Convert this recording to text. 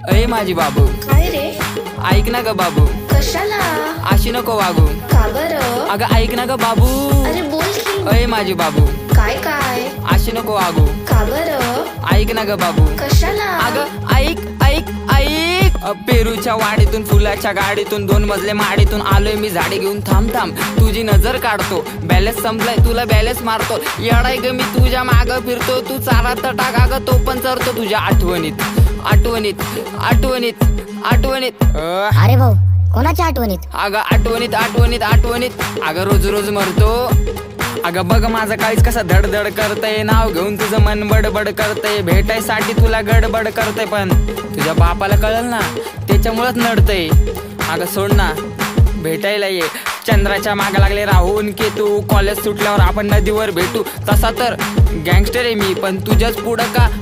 अय माझी बाबू, काय रे? ऐक ना ग बाबू, कशाला? अशी नको वागू. का बरं? अगं ऐक ना ग बाबू. अरे बोल की. अय माझी बाबू, काय काय? अशी नको वागू. का बरं? ऐक ना ग बाबू. कशाला? अगं ऐक ऐक ऐक. पेरूच्या वाडीतून फुलाच्या गाडीतून 2 मजले माडीतून आलोय मी झाडी घेऊन. थांब थांब तुझी नजर काढतो, बॅलेन्स संपलाय तुला बॅलेन्स मारतो. येडाय ग मी तुझ्या माग फिरतो, तू चारा तर टाका ग तो पण चरतो तुझ्या आठवणीत आठवणीत आठवणीत आठवणीत. अरे भाऊ, कोणाच्या आठवणीत? अगं आठवणीत आठवणीत आठवणीत. अगं रोज रोज मरतो. अगं बघ माझं काळीच कसं धडधड करतय, नाव घेऊन तुझं मन बडबड करतय, भेटायसाठी तुला गडबड करतय, पण तुझ्या बापाला कळल ना त्याच्यामुळेच नडतय. अगं सोड ना, भेटायला ये. चंद्राच्या मागे लागले राहून की तू, कॉलेज सुटल्यावर आपण नदीवर भेटू. तसा तर गँगस्टर आहे मी, पण तुझ्याच पुढं का